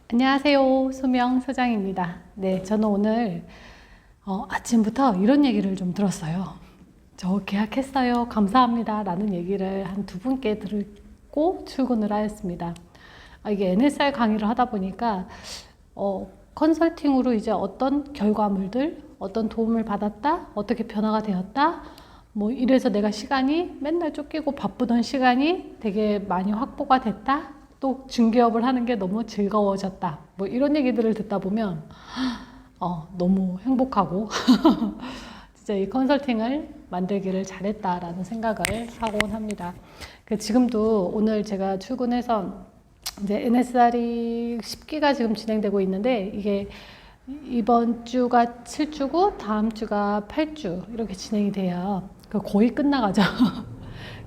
안녕하세요. 소명 소장입니다. 네, 저는 오늘 아침부터 이런 얘기를 좀 들었어요. 저 계약했어요. 감사합니다. 라는 얘기를 한 두 분께 듣고 출근을 하였습니다. 이게 NSR 강의를 하다 보니까 컨설팅으로 이제 어떤 결과물들, 어떤 도움을 받았다, 어떻게 변화가 되었다, 뭐 이래서 내가 시간이 맨날 쫓기고 바쁘던 시간이 되게 많이 확보가 됐다, 또 중개업을 하는 게 너무 즐거워졌다, 뭐 이런 얘기들을 듣다 보면 너무 행복하고 진짜 이 컨설팅을 만들기를 잘했다라는 생각을 하곤 합니다. 지금도 오늘 제가 출근해서 이제 NSR이 10기가 지금 진행되고 있는데, 이게 이번 주가 7주고 다음 주가 8주 이렇게 진행이 돼요. 거의 끝나가죠.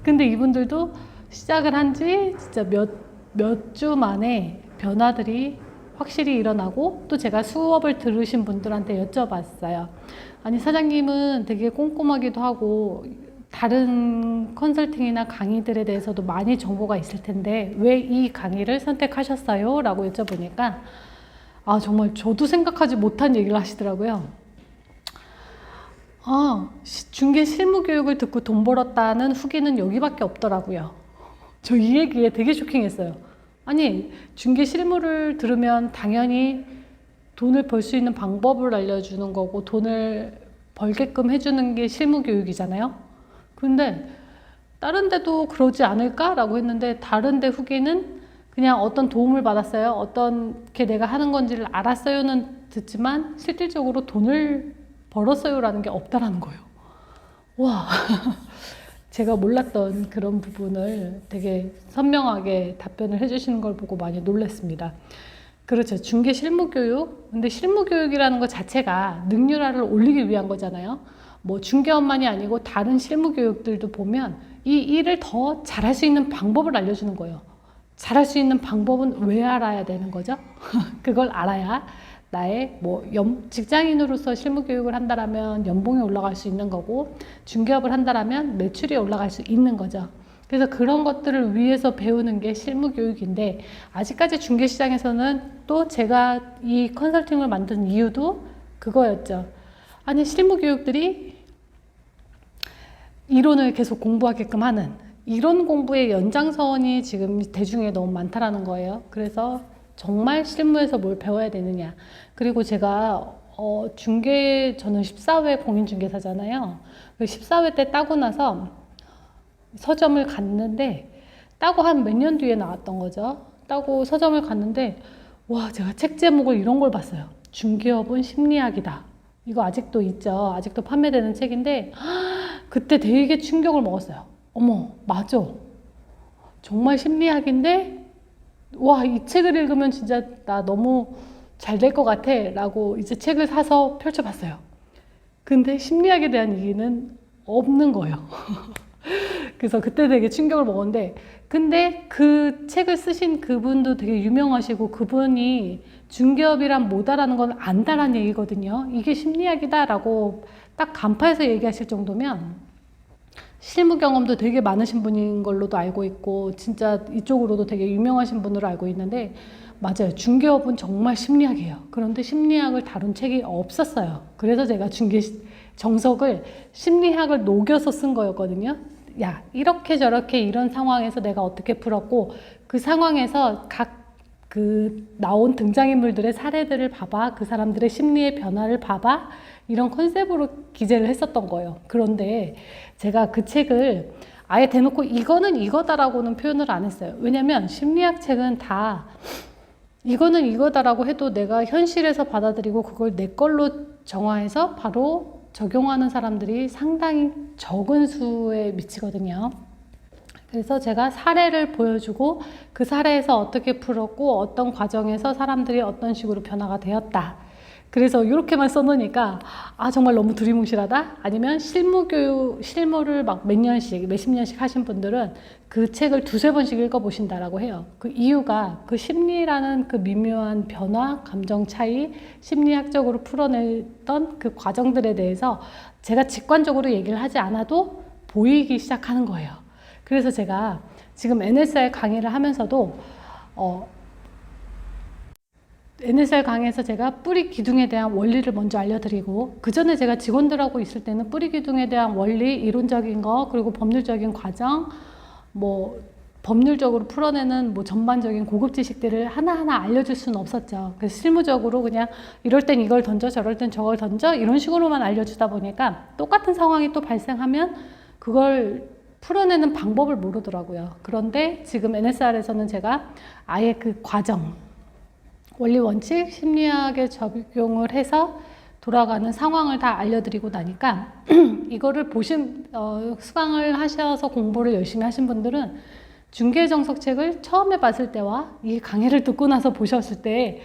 근데 이분들도 시작을 한 지 진짜 몇 주 만에 변화들이 확실히 일어나고, 또 제가 수업을 들으신 분들한테 여쭤봤어요. 아니, 사장님은 되게 꼼꼼하기도 하고 다른 컨설팅이나 강의들에 대해서도 많이 정보가 있을 텐데 왜 이 강의를 선택하셨어요? 라고 여쭤보니까 정말 저도 생각하지 못한 얘기를 하시더라고요. 중개 실무 교육을 듣고 돈 벌었다는 후기는 여기밖에 없더라고요. 저 이 얘기에 되게 쇼킹했어요. 아니, 중개 실무를 들으면 당연히 돈을 벌 수 있는 방법을 알려주는 거고 돈을 벌게끔 해주는 게 실무 교육이잖아요. 근데 다른 데도 그러지 않을까라고 했는데, 다른 데 후기는 그냥 어떤 도움을 받았어요, 어떻게 내가 하는 건지를 알았어요는 듣지만 실질적으로 돈을 벌었어요 라는 게 없다라는 거예요. 와, 제가 몰랐던 그런 부분을 되게 선명하게 답변을 해주시는 걸 보고 많이 놀랐습니다. 그렇죠. 중개 실무교육. 근데 실무교육이라는 것 자체가 능률화를 올리기 위한 거잖아요. 뭐 중개업만이 아니고 다른 실무교육들도 보면 이 일을 더 잘할 수 있는 방법을 알려주는 거예요. 잘할 수 있는 방법은 왜 알아야 되는 거죠? 그걸 알아야 나의 직장인으로서 실무교육을 한다라면 연봉이 올라갈 수 있는 거고, 중개업을 한다라면 매출이 올라갈 수 있는 거죠. 그래서 그런 것들을 위해서 배우는 게 실무교육인데, 아직까지 중개시장에서는 또 제가 이 컨설팅을 만든 이유도 그거였죠. 아니, 실무교육들이 이론을 계속 공부하게끔 하는, 이론 공부의 연장선이 지금 대중에 너무 많다라는 거예요. 그래서 정말 실무에서 뭘 배워야 되느냐. 그리고 제가 저는 14회 공인중개사잖아요. 14회 때 따고 나서 서점을 갔는데, 따고 한 몇 년 뒤에 나왔던 거죠. 따고 서점을 갔는데, 와, 제가 책 제목을 이런 걸 봤어요. 중개업은 심리학이다. 이거 아직도 있죠. 아직도 판매되는 책인데, 그때 되게 충격을 먹었어요. 어머, 맞아. 정말 심리학인데, 와, 이 책을 읽으면 진짜 나 너무 잘 될 것 같아 라고 이제 책을 사서 펼쳐봤어요. 근데 심리학에 대한 얘기는 없는 거예요. 그래서 그때 되게 충격을 먹었는데, 근데 그 책을 쓰신 그분도 되게 유명하시고, 그분이 중개업이란 뭐다라는 건 안다라는 얘기거든요. 이게 심리학이다 라고 딱 간파해서 얘기하실 정도면 실무 경험도 되게 많으신 분인 걸로도 알고 있고, 진짜 이쪽으로도 되게 유명하신 분으로 알고 있는데, 맞아요. 중개업은 정말 심리학이에요. 그런데 심리학을 다룬 책이 없었어요. 그래서 제가 정석을 심리학을 녹여서 쓴 거였거든요. 야, 이렇게 저렇게 이런 상황에서 내가 어떻게 풀었고, 그 상황에서 나온 등장인물들의 사례들을 봐봐, 그 사람들의 심리의 변화를 봐봐, 이런 컨셉으로 기재를 했었던 거예요. 그런데 제가 그 책을 아예 대놓고 이거는 이거다라고는 표현을 안 했어요. 왜냐면 심리학 책은 다 이거는 이거다라고 해도 내가 현실에서 받아들이고 그걸 내 걸로 정화해서 바로 적용하는 사람들이 상당히 적은 수에 미치거든요. 그래서 제가 사례를 보여주고 그 사례에서 어떻게 풀었고 어떤 과정에서 사람들이 어떤 식으로 변화가 되었다. 그래서 이렇게만 써놓으니까 정말 너무 두리뭉실하다? 아니면 실무를 막 몇십 년씩 하신 분들은 그 책을 두세 번씩 읽어보신다라고 해요. 그 이유가 그 심리라는 그 미묘한 변화, 감정 차이, 심리학적으로 풀어냈던 그 과정들에 대해서 제가 직관적으로 얘기를 하지 않아도 보이기 시작하는 거예요. 그래서 제가 지금 NSR 강의를 하면서도 NSR 강의에서 제가 뿌리 기둥에 대한 원리를 먼저 알려드리고, 그 전에 제가 직원들하고 있을 때는 뿌리 기둥에 대한 원리, 이론적인 거, 그리고 법률적인 과정, 뭐 법률적으로 풀어내는 뭐 전반적인 고급 지식들을 하나하나 알려줄 수는 없었죠. 그래서 실무적으로 그냥 이럴 땐 이걸 던져, 저럴 땐 저걸 던져, 이런 식으로만 알려주다 보니까 똑같은 상황이 또 발생하면 그걸 풀어내는 방법을 모르더라고요. 그런데 지금 NSR에서는 제가 아예 그 과정, 원리 원칙, 심리학에 적용을 해서 돌아가는 상황을 다 알려드리고 나니까 이거를 수강을 하셔서 공부를 열심히 하신 분들은 중개정석책을 처음에 봤을 때와 이 강의를 듣고 나서 보셨을 때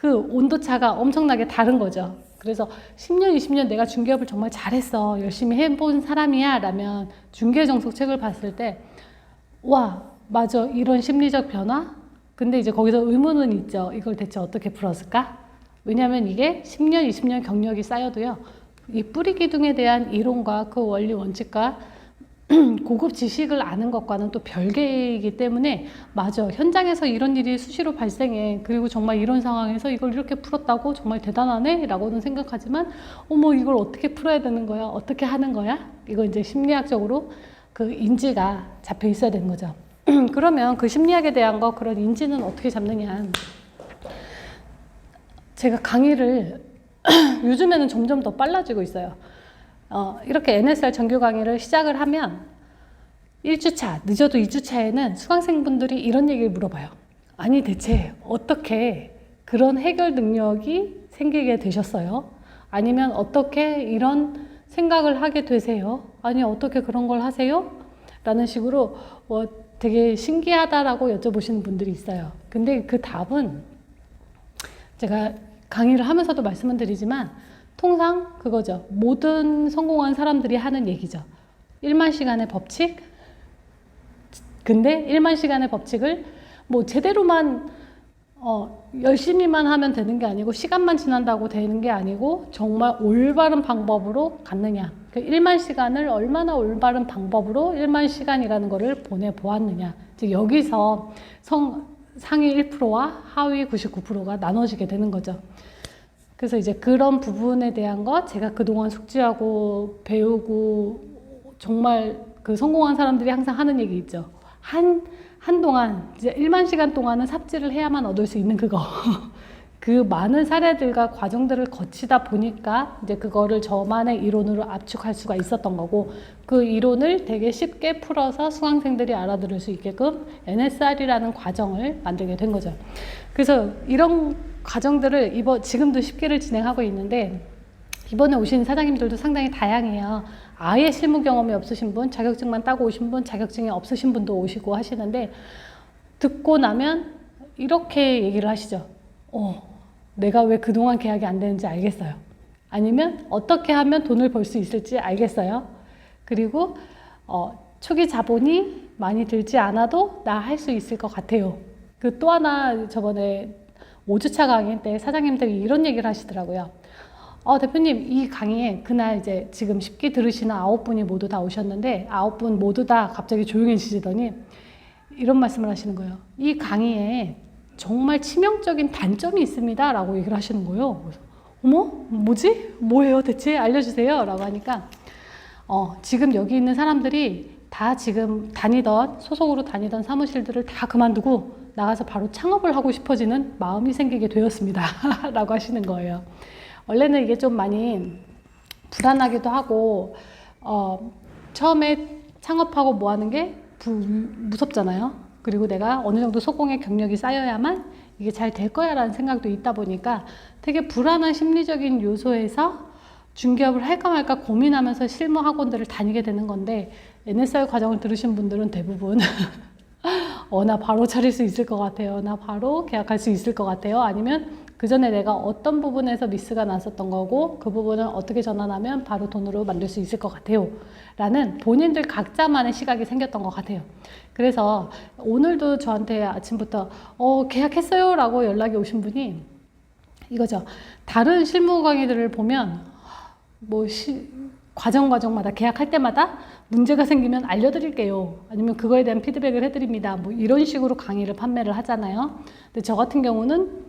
그 온도차가 엄청나게 다른 거죠. 그래서 10년, 20년 내가 중개업을 정말 잘했어, 열심히 해본 사람이야 라면 중개정석책을 봤을 때 와, 맞아, 이런 심리적 변화? 근데 이제 거기서 의문은 있죠. 이걸 대체 어떻게 풀었을까? 왜냐하면 이게 10년, 20년 경력이 쌓여도요, 이 뿌리 기둥에 대한 이론과 그 원리 원칙과 고급 지식을 아는 것과는 또 별개이기 때문에, 맞아, 현장에서 이런 일이 수시로 발생해, 그리고 정말 이런 상황에서 이걸 이렇게 풀었다고 정말 대단하네 라고는 생각하지만, 어머, 이걸 어떻게 풀어야 되는 거야, 어떻게 하는 거야, 이거 이제 심리학적으로 그 인지가 잡혀 있어야 되는 거죠. 그러면 그 심리학에 대한 거, 그런 인지는 어떻게 잡느냐. 제가 강의를 요즘에는 점점 더 빨라지고 있어요. 이렇게 NSR 정규 강의를 시작을 하면 1주차, 늦어도 2주차에는 수강생분들이 이런 얘기를 물어봐요. 아니, 대체 어떻게 그런 해결 능력이 생기게 되셨어요? 아니면 어떻게 이런 생각을 하게 되세요? 아니, 어떻게 그런 걸 하세요? 라는 식으로 되게 신기하다라고 여쭤보시는 분들이 있어요. 근데 그 답은 제가 강의를 하면서도 말씀을 드리지만 통상 그거죠. 모든 성공한 사람들이 하는 얘기죠. 1만 시간의 법칙. 근데 1만 시간의 법칙을 뭐 제대로만 열심히만 하면 되는 게 아니고, 시간만 지난다고 되는 게 아니고, 정말 올바른 방법으로 갔느냐. 그 1만 시간을 얼마나 올바른 방법으로 1만 시간이라는 거를 보내보았느냐. 즉 여기서 상위 1%와 하위 99%가 나눠지게 되는 거죠. 그래서 이제 그런 부분에 대한 거 제가 그동안 숙지하고 배우고, 정말 그 성공한 사람들이 항상 하는 얘기 있죠. 한동안 이제 1만 시간 동안은 삽질을 해야만 얻을 수 있는 그거. 그 많은 사례들과 과정들을 거치다 보니까 이제 그거를 저만의 이론으로 압축할 수가 있었던 거고, 그 이론을 되게 쉽게 풀어서 수강생들이 알아들을 수 있게끔 NSR이라는 과정을 만들게 된 거죠. 그래서 이런 과정들을 지금도 10개를 진행하고 있는데, 이번에 오신 사장님들도 상당히 다양해요. 아예 실무 경험이 없으신 분, 자격증만 따고 오신 분, 자격증이 없으신 분도 오시고 하시는데, 듣고 나면 이렇게 얘기를 하시죠. 내가 왜 그동안 계약이 안 되는지 알겠어요. 아니면 어떻게 하면 돈을 벌 수 있을지 알겠어요. 그리고 초기 자본이 많이 들지 않아도 나 할 수 있을 것 같아요. 그 또 하나, 저번에 5주차 강의 때 사장님들이 이런 얘기를 하시더라고요. 대표님, 이 강의에 그날 이제 지금 10기 들으시는 9분이 모두 다 오셨는데, 9분 모두 다 갑자기 조용해지시더니 이런 말씀을 하시는 거예요. 이 강의에 정말 치명적인 단점이 있습니다 라고 얘기를 하시는 거예요. 그래서 어머? 뭐지? 뭐예요 대체? 알려주세요 라고 하니까 지금 여기 있는 사람들이 다 지금 소속으로 다니던 사무실들을 다 그만두고 나가서 바로 창업을 하고 싶어지는 마음이 생기게 되었습니다 라고 하시는 거예요. 원래는 이게 좀 많이 불안하기도 하고, 처음에 창업하고 뭐 하는 게 무섭잖아요. 그리고 내가 어느 정도 소공의 경력이 쌓여야만 이게 잘 될 거야 라는 생각도 있다 보니까 되게 불안한 심리적인 요소에서 중개업을 할까 말까 고민하면서 실무 학원들을 다니게 되는 건데, NSR 과정을 들으신 분들은 대부분 나 바로 차릴 수 있을 것 같아요. 나 바로 계약할 수 있을 것 같아요. 아니면 그 전에 내가 어떤 부분에서 미스가 났었던 거고, 그 부분을 어떻게 전환하면 바로 돈으로 만들 수 있을 것 같아요 라는 본인들 각자만의 시각이 생겼던 것 같아요. 그래서 오늘도 저한테 아침부터 계약했어요 라고 연락이 오신 분이 이거죠. 다른 실무 강의들을 보면 과정마다 계약할 때마다 문제가 생기면 알려드릴게요. 아니면 그거에 대한 피드백을 해드립니다. 이런 식으로 강의를 판매를 하잖아요. 근데 저 같은 경우는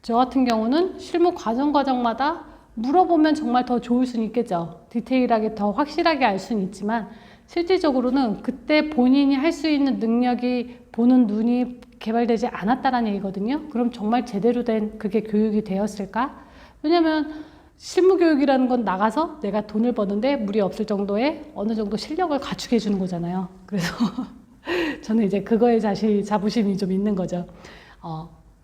저 같은 경우는 실무 과정마다 물어보면 정말 더 좋을 수는 있겠죠. 디테일하게 더 확실하게 알 수는 있지만 실질적으로는 그때 본인이 할 수 있는 능력이 보는 눈이 개발되지 않았다는 얘기거든요. 그럼 정말 제대로 된 그게 교육이 되었을까? 왜냐면 실무 교육이라는 건 나가서 내가 돈을 버는데 무리 없을 정도의 어느 정도 실력을 갖추게 해주는 거잖아요. 그래서 저는 이제 그거에 자부심이 좀 있는 거죠.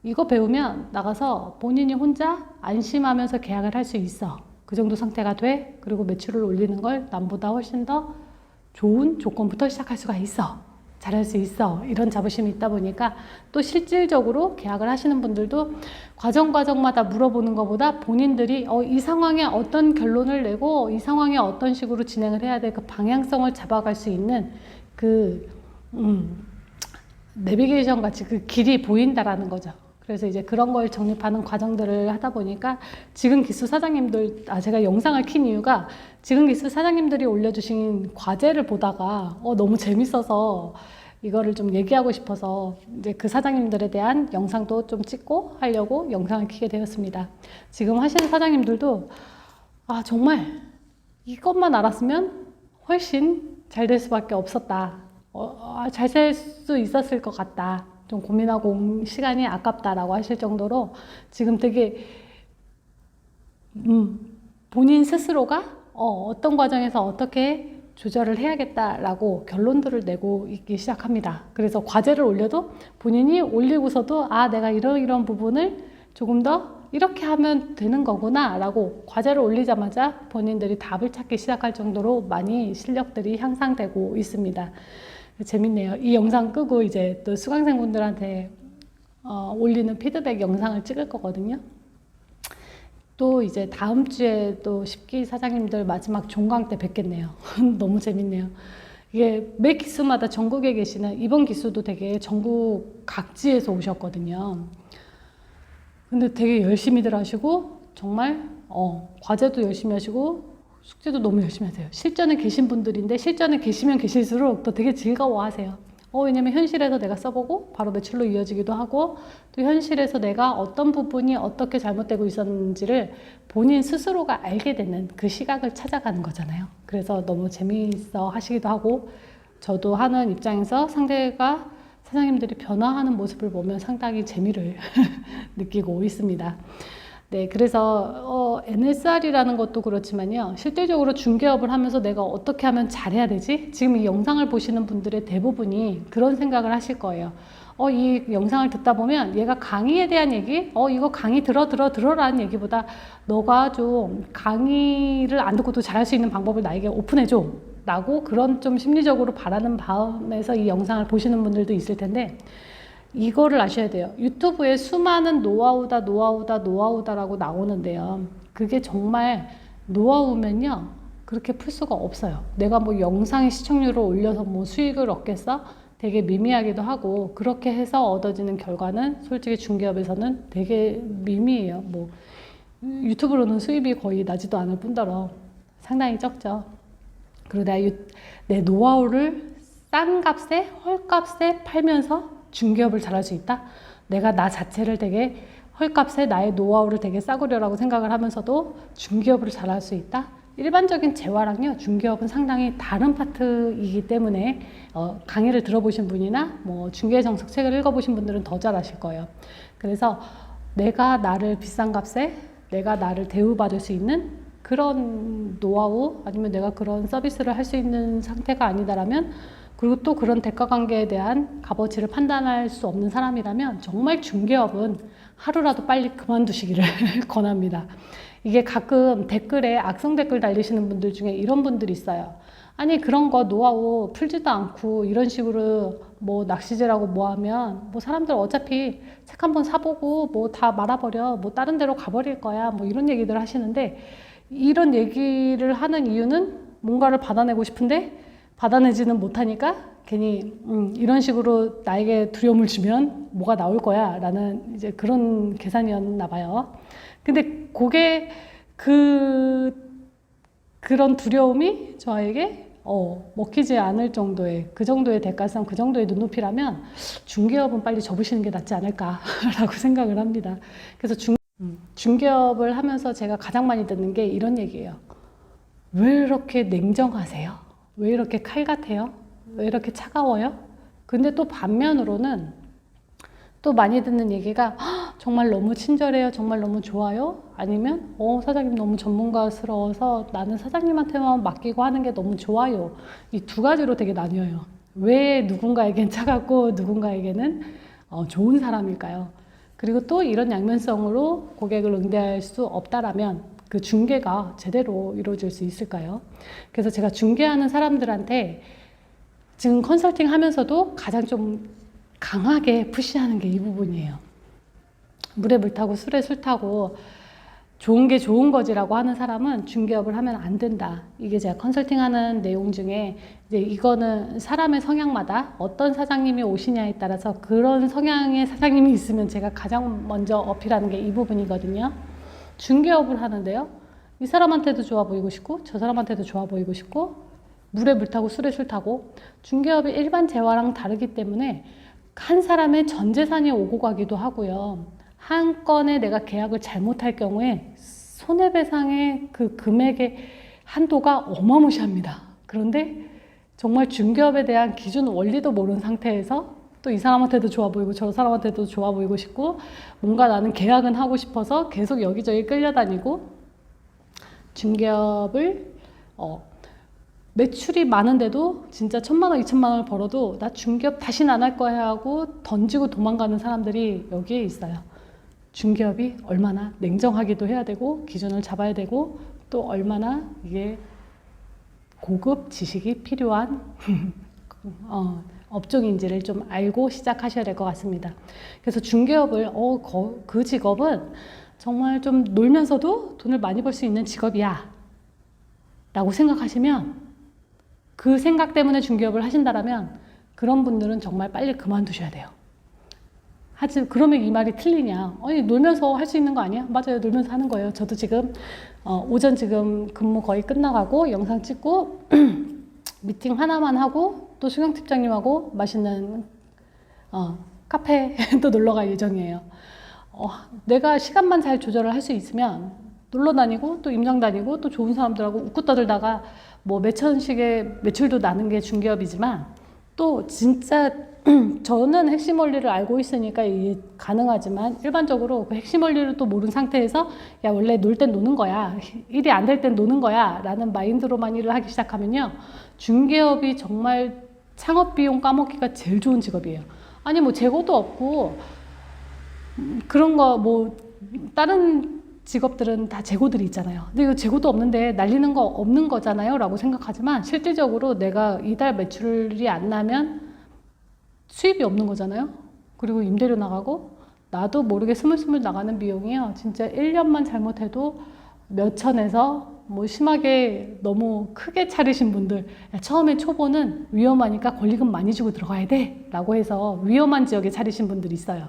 이거 배우면 나가서 본인이 혼자 안심하면서 계약을 할 수 있어. 그 정도 상태가 돼. 그리고 매출을 올리는 걸 남보다 훨씬 더 좋은 조건부터 시작할 수가 있어. 잘할 수 있어. 이런 자부심이 있다 보니까 또 실질적으로 계약을 하시는 분들도 과정마다 물어보는 것보다 본인들이 이 상황에 어떤 결론을 내고 이 상황에 어떤 식으로 진행을 해야 돼. 그 방향성을 잡아갈 수 있는 내비게이션 같이 그 길이 보인다라는 거죠. 그래서 이제 그런 걸 정립하는 과정들을 하다 보니까 지금 기수 사장님들, 제가 영상을 킨 이유가 지금 기수 사장님들이 올려주신 과제를 보다가 너무 재밌어서 이거를 좀 얘기하고 싶어서 이제 그 사장님들에 대한 영상도 좀 찍고 하려고 영상을 키게 되었습니다. 지금 하시는 사장님들도 정말 이것만 알았으면 훨씬 잘 될 수밖에 없었다. 잘 살 수 있었을 것 같다. 좀 고민하고 온 시간이 아깝다라고 하실 정도로 지금 되게 본인 스스로가 어떤 과정에서 어떻게 조절을 해야겠다라고 결론들을 내고 있기 시작합니다. 그래서 과제를 올려도 본인이 올리고서도 내가 이런 부분을 조금 더 이렇게 하면 되는 거구나 라고 과제를 올리자마자 본인들이 답을 찾기 시작할 정도로 많이 실력들이 향상되고 있습니다. 재밌네요. 이 영상 끄고 이제 또 수강생분들한테 올리는 피드백 영상을 찍을 거거든요. 또 이제 다음 주에 또 10기 사장님들 마지막 종강 때 뵙겠네요. 너무 재밌네요. 이게 매 기수마다 전국에 계시는, 이번 기수도 되게 전국 각지에서 오셨거든요. 근데 되게 열심히들 하시고 정말 과제도 열심히 하시고 숙제도 너무 열심히 하세요. 실전에 계신 분들인데 실전에 계시면 계실수록 또 되게 즐거워하세요. 왜냐면 현실에서 내가 써보고 바로 매출로 이어지기도 하고 또 현실에서 내가 어떤 부분이 어떻게 잘못되고 있었는지를 본인 스스로가 알게 되는 그 시각을 찾아가는 거잖아요. 그래서 너무 재미있어 하시기도 하고 저도 하는 입장에서 상대가 사장님들이 변화하는 모습을 보면 상당히 재미를 느끼고 있습니다. 네, 그래서 NSR이라는 것도 그렇지만요. 실질적으로 중개업을 하면서 내가 어떻게 하면 잘해야 되지? 지금 이 영상을 보시는 분들의 대부분이 그런 생각을 하실 거예요. 이 영상을 듣다 보면 얘가 강의에 대한 얘기, 이거 강의 들어라는 얘기보다 너가 좀 강의를 안 듣고도 잘할 수 있는 방법을 나에게 오픈해줘. 라고 그런 좀 심리적으로 바라는 마음에서 이 영상을 보시는 분들도 있을 텐데 이거를 아셔야 돼요. 유튜브에 수많은 노하우다라고 나오는데요. 그게 정말 노하우면요. 그렇게 풀 수가 없어요. 내가 뭐 영상의 시청률을 올려서 뭐 수익을 얻겠어? 되게 미미하기도 하고 그렇게 해서 얻어지는 결과는 솔직히 중개업에서는 되게 미미해요. 뭐 유튜브로는 수입이 거의 나지도 않을 뿐더러 상당히 적죠. 그리고 내 노하우를 싼 값에 헐값에 팔면서 중개업을 잘할 수 있다? 내가 나 자체를 되게 헐값에 나의 노하우를 되게 싸구려라고 생각을 하면서도 중개업을 잘할 수 있다? 일반적인 재화랑요 중개업은 상당히 다른 파트이기 때문에 강의를 들어보신 분이나 뭐 중개 정석 책을 읽어보신 분들은 더 잘 아실 거예요. 그래서 내가 나를 비싼 값에 내가 나를 대우받을 수 있는 그런 노하우 아니면 내가 그런 서비스를 할 수 있는 상태가 아니다라면 그리고 또 그런 대가 관계에 대한 값어치를 판단할 수 없는 사람이라면 정말 중개업은 하루라도 빨리 그만두시기를 권합니다. 이게 가끔 댓글에 악성 댓글 달리시는 분들 중에 이런 분들이 있어요. 아니 그런 거 노하우 풀지도 않고 이런 식으로 뭐 낚시질하고 뭐 하면 뭐 사람들 어차피 책 한번 사보고 뭐 다 말아버려 뭐 다른 데로 가버릴 거야 뭐 이런 얘기들 하시는데 이런 얘기를 하는 이유는 뭔가를 받아내고 싶은데 받아내지는 못하니까 괜히 이런 식으로 나에게 두려움을 주면 뭐가 나올 거야 라는 이제 그런 계산이었나 봐요. 근데 그게 그런 두려움이 저에게 먹히지 않을 정도의 그 정도의 대가성, 그 정도의 눈높이라면 중개업은 빨리 접으시는 게 낫지 않을까라고 생각을 합니다. 그래서 중개업을 하면서 제가 가장 많이 듣는 게 이런 얘기예요. 왜 이렇게 냉정하세요? 왜 이렇게 칼 같아요? 왜 이렇게 차가워요? 근데 또 반면으로는 또 많이 듣는 얘기가 정말 너무 친절해요. 정말 너무 좋아요. 아니면 사장님 너무 전문가스러워서 나는 사장님한테만 맡기고 하는 게 너무 좋아요. 이 두 가지로 되게 나뉘어요. 왜 누군가에겐 차갑고 누군가에게는 좋은 사람일까요? 그리고 또 이런 양면성으로 고객을 응대할 수 없다라면 그 중개가 제대로 이루어질 수 있을까요? 그래서 제가 중개하는 사람들한테 지금 컨설팅 하면서도 가장 좀 강하게 푸시하는 게 이 부분이에요. 물에 물 타고 술에 술 타고 좋은 게 좋은 거지라고 하는 사람은 중개업을 하면 안 된다. 이게 제가 컨설팅하는 내용 중에 이제 이거는 사람의 성향마다 어떤 사장님이 오시냐에 따라서 그런 성향의 사장님이 있으면 제가 가장 먼저 어필하는 게 이 부분이거든요. 중개업을 하는데요. 이 사람한테도 좋아 보이고 싶고 저 사람한테도 좋아 보이고 싶고 물에 물 타고 술에 술 타고 중개업이 일반 재화랑 다르기 때문에 한 사람의 전 재산이 오고 가기도 하고요. 한 건에 내가 계약을 잘못할 경우에 손해배상의 그 금액의 한도가 어마무시합니다. 그런데 정말 중개업에 대한 기준 원리도 모르는 상태에서 또 이 사람한테도 좋아 보이고 저 사람한테도 좋아 보이고 싶고 뭔가 나는 계약은 하고 싶어서 계속 여기저기 끌려다니고 중개업을 매출이 많은데도 진짜 1,000만 원, 2,000만 원을 벌어도 나 중개업 다시는 안 할 거야 하고 던지고 도망가는 사람들이 여기에 있어요. 중개업이 얼마나 냉정하기도 해야 되고 기준을 잡아야 되고 또 얼마나 이게 고급 지식이 필요한 업종인지를 좀 알고 시작하셔야 될 것 같습니다. 그래서 중개업을 그 직업은 정말 좀 놀면서도 돈을 많이 벌 수 있는 직업이야 라고 생각하시면 그 생각 때문에 중개업을 하신다라면 그런 분들은 정말 빨리 그만두셔야 돼요. 그러면 이 말이 틀리냐? 아니, 놀면서 할 수 있는 거 아니야? 맞아요. 놀면서 하는 거예요. 저도 지금 오전 지금 근무 거의 끝나가고 영상 찍고 미팅 하나만 하고 또 수경 팀장님하고 맛있는 카페 또 놀러 갈 예정이에요. 내가 시간만 잘 조절을 할 수 있으면 놀러 다니고 또 임장 다니고 또 좋은 사람들하고 웃고 떠들다가 뭐 몇천씩의 매출도 나는 게 중개업이지만 또 진짜 저는 핵심 원리를 알고 있으니까 이게 가능하지만 일반적으로 그 핵심 원리를 또 모르는 상태에서 야 원래 놀 땐 노는 거야 일이 안 될 땐 노는 거야 라는 마인드로만 일을 하기 시작하면요 중개업이 정말 창업 비용 까먹기가 제일 좋은 직업이에요. 아니 뭐 재고도 없고 그런 거 뭐 다른 직업들은 다 재고들이 있잖아요. 근데 이거 재고도 없는데 날리는 거 없는 거잖아요 라고 생각하지만 실질적으로 내가 이달 매출이 안 나면 수입이 없는 거잖아요. 그리고 임대료 나가고 나도 모르게 스물스물 나가는 비용이요. 진짜 1년만 잘못해도 몇 천에서 뭐 심하게 너무 크게 차리신 분들 처음에 초보는 위험하니까 권리금 많이 주고 들어가야 돼 라고 해서 위험한 지역에 차리신 분들이 있어요.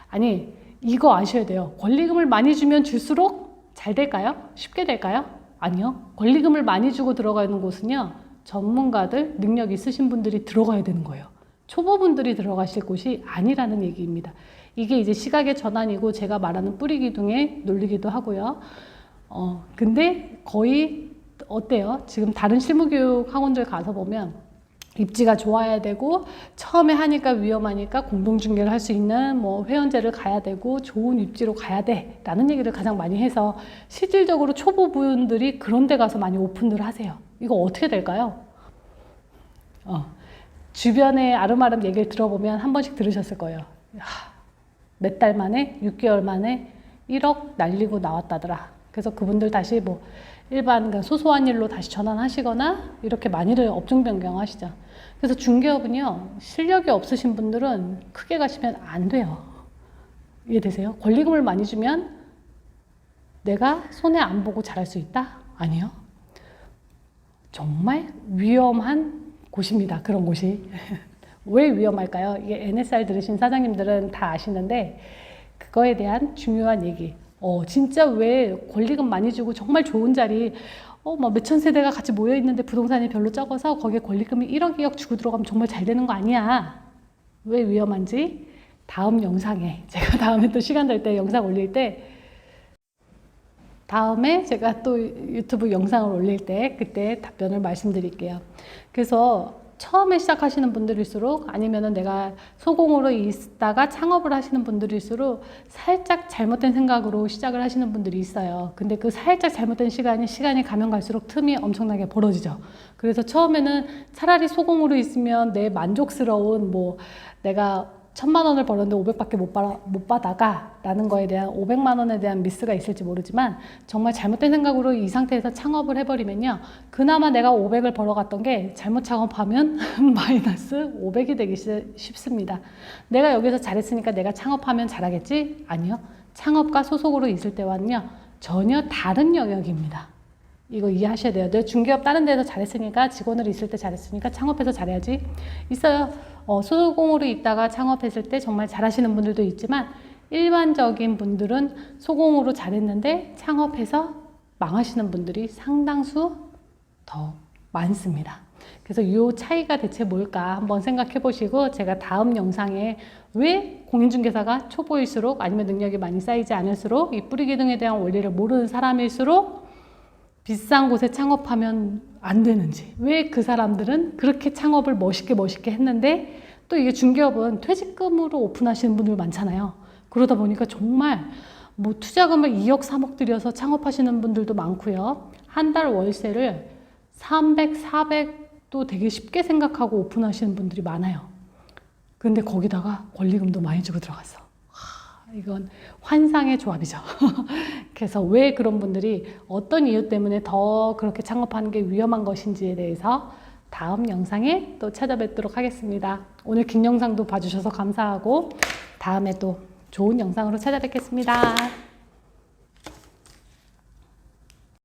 아니 이거 아셔야 돼요. 권리금을 많이 주면 줄수록 잘 될까요? 쉽게 될까요? 아니요. 권리금을 많이 주고 들어가는 곳은요. 전문가들, 능력 있으신 분들이 들어가야 되는 거예요. 초보분들이 들어가실 곳이 아니라는 얘기입니다. 이게 이제 시각의 전환이고 제가 말하는 뿌리 기둥의 논리기도 하고요. 근데 거의 어때요? 지금 다른 실무교육 학원들 가서 보면 입지가 좋아야 되고 처음에 하니까 위험하니까 공동중개를 할 수 있는 뭐 회원제를 가야 되고 좋은 입지로 가야 돼 라는 얘기를 가장 많이 해서 실질적으로 초보분들이 그런 데 가서 많이 오픈을 하세요. 이거 어떻게 될까요? 주변에 아름아름 얘기를 들어보면 한 번씩 들으셨을 거예요. 몇 달 만에 6개월 만에 1억 날리고 나왔다더라. 그래서 그분들 다시 뭐 일반 소소한 일로 다시 전환하시거나 이렇게 많이들 업종 변경하시죠. 그래서 중개업은요 실력이 없으신 분들은 크게 가시면 안 돼요. 이해되세요? 권리금을 많이 주면 내가 손해 안 보고 잘할 수 있다? 아니요. 정말 위험한 곳입니다. 그런 곳이. 왜 위험할까요? 이게 NSR 들으신 사장님들은 다 아시는데 그거에 대한 중요한 얘기. 진짜 왜 권리금 많이 주고 정말 좋은 자리 뭐 몇천 세대가 같이 모여 있는데 부동산이 별로 적어서 거기에 권리금이 1억, 2억 주고 들어가면 정말 잘 되는 거 아니야. 왜 위험한지 다음 영상에 제가 다음에 또 시간 될 때 영상 올릴 때 다음에 제가 또 유튜브 영상을 올릴 때 그때 답변을 말씀드릴게요. 그래서 처음에 시작하시는 분들일수록 아니면은 내가 소공으로 있다가 창업을 하시는 분들일수록 살짝 잘못된 생각으로 시작을 하시는 분들이 있어요. 근데 그 살짝 잘못된 시간이 가면 갈수록 tum이 엄청나게 벌어지죠. 그래서 처음에는 차라리 소공으로 있으면 내 만족스러운 내가 1,000만 원을 벌었는데 500밖에 못 받아가 라는 거에 대한 500만 원에 대한 미스가 있을지 모르지만 정말 잘못된 생각으로 이 상태에서 창업을 해버리면요. 그나마 내가 500을 벌어갔던 게 잘못 창업하면 마이너스 500이 되기 쉽습니다. 내가 여기서 잘했으니까 내가 창업하면 잘하겠지? 아니요. 창업과 소속으로 있을 때와는요. 전혀 다른 영역입니다. 이거 이해하셔야 돼요. 내가 중개업 다른 데서 잘했으니까 직원으로 있을 때 잘했으니까 창업해서 잘해야지. 있어요. 소공으로 있다가 창업했을 때 정말 잘하시는 분들도 있지만 일반적인 분들은 소공으로 잘했는데 창업해서 망하시는 분들이 상당수 더 많습니다. 그래서 이 차이가 대체 뭘까 한번 생각해 보시고 제가 다음 영상에 왜 공인중개사가 초보일수록 아니면 능력이 많이 쌓이지 않을수록 이 뿌리기둥에 대한 원리를 모르는 사람일수록 비싼 곳에 창업하면 안 되는지, 왜 그 사람들은 그렇게 창업을 멋있게 했는데 또 이게 중개업은 퇴직금으로 오픈하시는 분들 많잖아요. 그러다 보니까 정말 투자금을 2억, 3억 들여서 창업하시는 분들도 많고요. 한 달 월세를 300, 400도 되게 쉽게 생각하고 오픈하시는 분들이 많아요. 근데 거기다가 권리금도 많이 주고 들어갔어. 이건 환상의 조합이죠. 그래서 왜 그런 분들이 어떤 이유 때문에 더 그렇게 창업하는 게 위험한 것인지에 대해서 다음 영상에 또 찾아뵙도록 하겠습니다. 오늘 긴 영상도 봐주셔서 감사하고 다음에 또 좋은 영상으로 찾아뵙겠습니다.